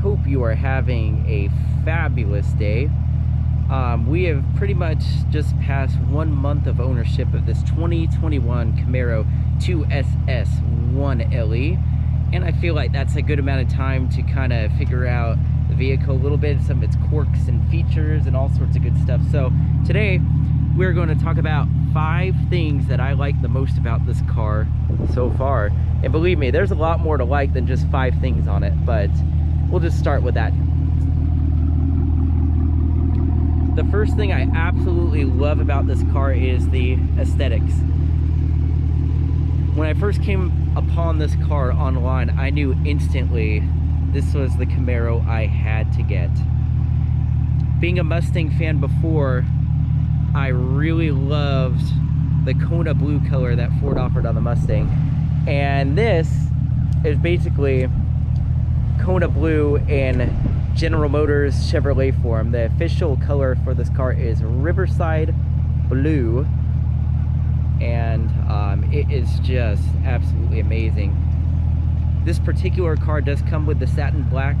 hope you are having a fabulous day. We have pretty much just passed 1 month of ownership of this 2021 Camaro 2SS 1LE, and I feel like that's a good amount of time to kind of figure out the vehicle a little bit, some of its quirks and features and all sorts of good stuff. So today we're going to talk about 5 things that I like the most about this car so far. And believe me, there's a lot more to like than just 5 things on it, but we'll just start with that. The first thing I absolutely love about this car is the aesthetics. When I first came upon this car online, I knew instantly this was the Camaro I had to get. Being a Mustang fan before, I really loved the Kona blue color that Ford offered on the Mustang. And this is basically Kona blue in General Motors Chevrolet form. The official color for this car is Riverside Blue, and it is just absolutely amazing. This particular car does come with the satin black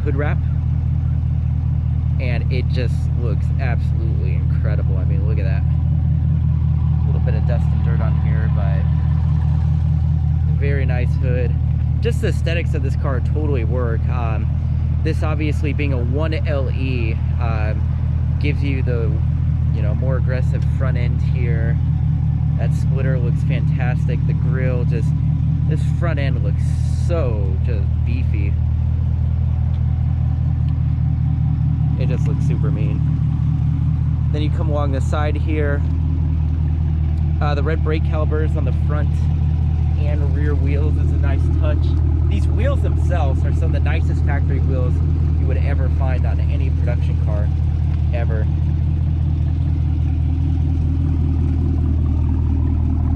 hood wrap, and it just looks absolutely incredible. I mean, look at that. A little bit of dust and dirt on here, but very nice hood. Just the aesthetics of this car totally work. This obviously being a 1LE gives you the, more aggressive front end here. That splitter looks fantastic. The grille, this front end looks so just beefy. It just looks super mean. Then you come along the side here. The red brake calipers on the front and rear wheels is a nice touch. These wheels themselves are some of the nicest factory wheels you would ever find on any production car, ever.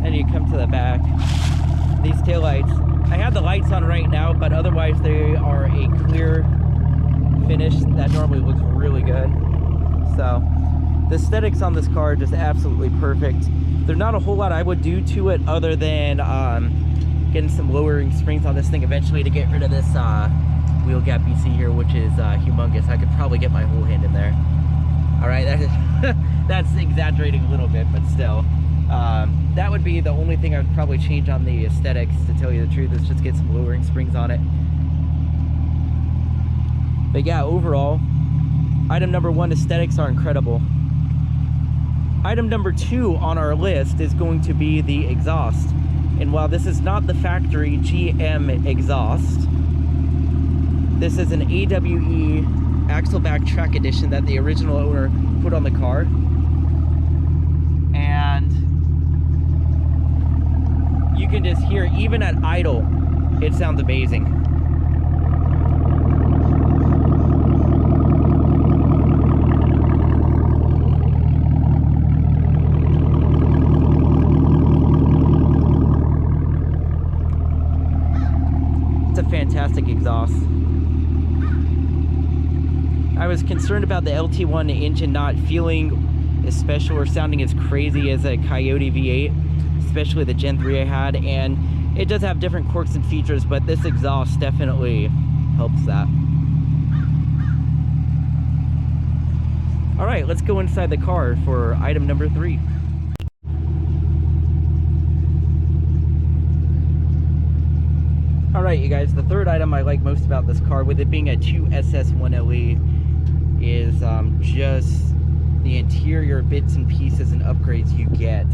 Then you come to the back. These taillights, I have the lights on right now, but otherwise they are a clear finish that normally looks really good. So the aesthetics on this car are just absolutely perfect. There's not a whole lot I would do to it other than getting some lowering springs on this thing eventually to get rid of this wheel gap you see here, which is humongous. I could probably get my whole hand in there. All right, that's exaggerating a little bit, but still. That would be the only thing I would probably change on the aesthetics, to tell you the truth, is just get some lowering springs on it. But yeah, overall, item number 1, aesthetics are incredible. Item number 2 on our list is going to be the exhaust. And while this is not the factory GM exhaust, this is an AWE Axleback track edition that the original owner put on the car. And you can just hear, even at idle, it sounds amazing. Fantastic exhaust. I was concerned about the LT1 engine not feeling as special or sounding as crazy as a Coyote V8, especially the Gen 3 I had, and it does have different quirks and features, but this exhaust definitely helps that. All right, let's go inside the car for item number 3. Alright, you guys, the third item I like most about this car, with it being a 2SS 1LE, is just the interior bits and pieces and upgrades you get.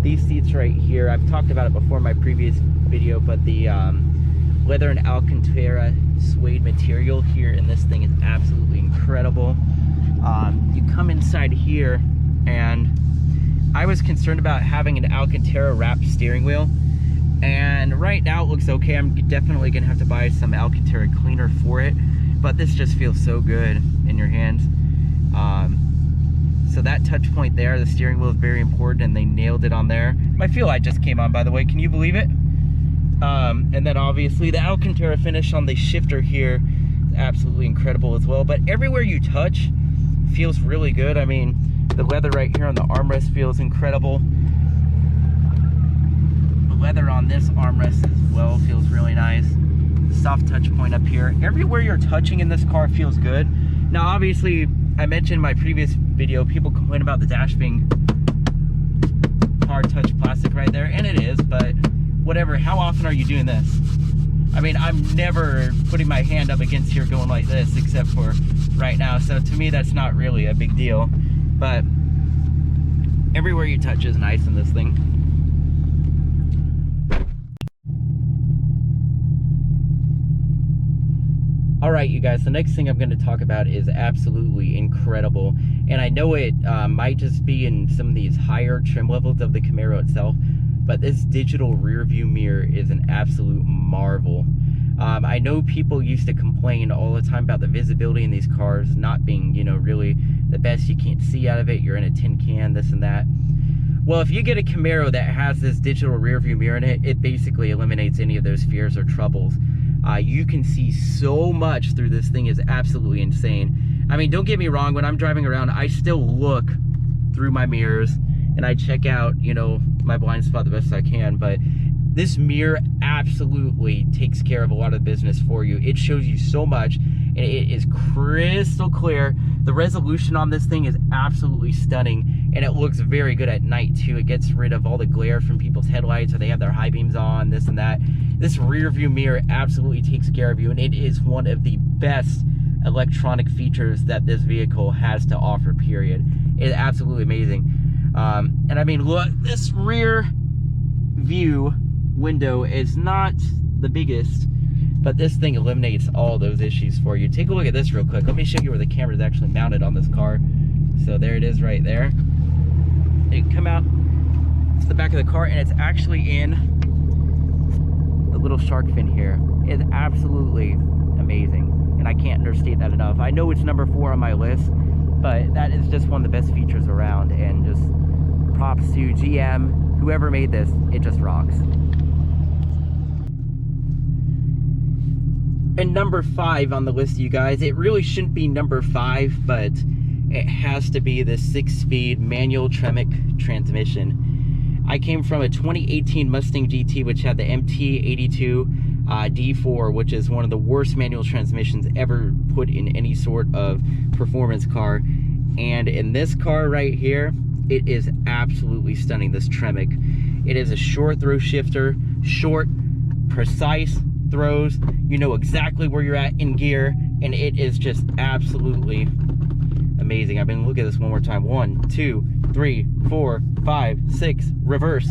These seats right here, I've talked about it before in my previous video, but the leather and Alcantara suede material here in this thing is absolutely incredible. You come inside here, and I was concerned about having an Alcantara wrapped steering wheel. And right now it looks okay. I'm definitely gonna have to buy some Alcantara cleaner for it, but this just feels so good in your hands. So that touch point there, the steering wheel, is very important, and they nailed it on there. My fuel light just came on, by the way. Can you believe it? And then obviously the Alcantara finish on the shifter here is absolutely incredible as well. But everywhere you touch feels really good. I mean, the leather right here on the armrest feels incredible. The leather on this armrest as well feels really nice. soft touch point up here. Everywhere you're touching in this car feels good. Now, obviously, I mentioned in my previous video, people complain about the dash being hard touch plastic right there, and it is, but whatever. How often are you doing this? I mean, I'm never putting my hand up against here going like this, except for right now. So to me, that's not really a big deal. But everywhere you touch is nice in this thing. All right, you guys, the next thing I'm going to talk about is absolutely incredible. And I know it might just be in some of these higher trim levels of the Camaro itself, but this digital rear view mirror is an absolute marvel. I know people used to complain all the time about the visibility in these cars not being, you know, really the best. You can't see out of it. You're in a tin can, this and that. Well, if you get a Camaro that has this digital rear view mirror in it, it basically eliminates any of those fears or troubles. You can see so much through this thing. Is absolutely insane. I mean, don't get me wrong, when I'm driving around, I still look through my mirrors and I check out, you know, my blind spot the best I can, but this mirror absolutely takes care of a lot of business for you. It shows you so much, and it is crystal clear. The resolution on this thing is absolutely stunning, and it looks very good at night too. It gets rid of all the glare from people's headlights, or they have their high beams on, this and that. This rear view mirror absolutely takes care of you, and it is one of the best electronic features that this vehicle has to offer, period. It is absolutely amazing. And I mean, look, this rear view window is not the biggest, but this thing eliminates all those issues for you. Take a look at this real quick. Let me show you where the camera is actually mounted on this car. So there it is right there. It come out, it's the back of the car, and it's actually in the little shark fin here. It's absolutely amazing, and I can't understate that enough. I know it's number 4 on my list, but that is just one of the best features around, and just props to GM, whoever made this, it just rocks. And number 5 on the list, you guys, it really shouldn't be number 5, but it has to be the 6-speed manual Tremec transmission. I came from a 2018 Mustang GT, which had the MT82 D4, which is one of the worst manual transmissions ever put in any sort of performance car. And in this car right here, it is absolutely stunning, this Tremec. It is a short throw shifter, short, precise throws. You know exactly where you're at in gear, and it is just absolutely amazing. I mean, look at this one more time. 1, 2, 3, 4, 5, 6, reverse.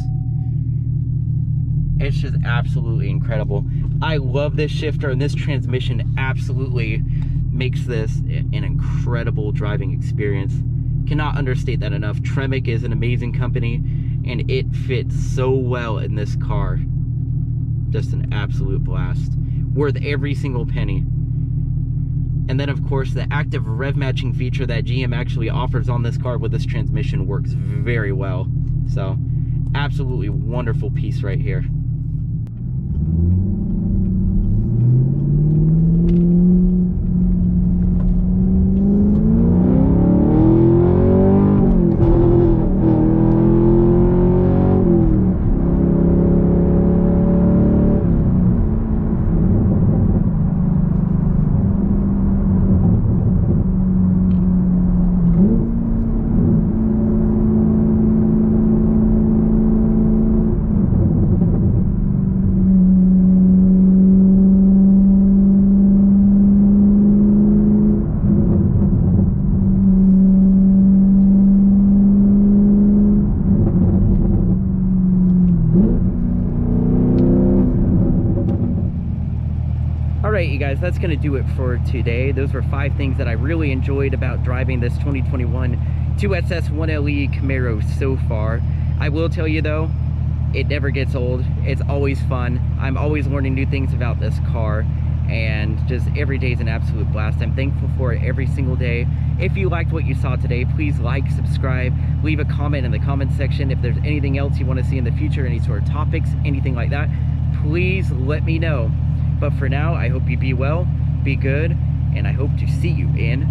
It's just absolutely incredible. I love this shifter, and this transmission absolutely makes this an incredible driving experience. Cannot understate that enough. Tremec is an amazing company, and it fits so well in this car. Just an absolute blast. Worth every single penny. And then, of course, the active rev matching feature that GM actually offers on this car with this transmission works very well. So, absolutely wonderful piece right here. Alright, you guys, that's going to do it for today. Those were 5 things that I really enjoyed about driving this 2021 2SS 1LE Camaro so far. I will tell you though, it never gets old. It's always fun. I'm always learning new things about this car, and just every day is an absolute blast. I'm thankful for it every single day. If you liked what you saw today, please like, subscribe, leave a comment in the comment section. If there's anything else you want to see in the future, any sort of topics, anything like that, please let me know. But for now, I hope you be well, be good, and I hope to see you in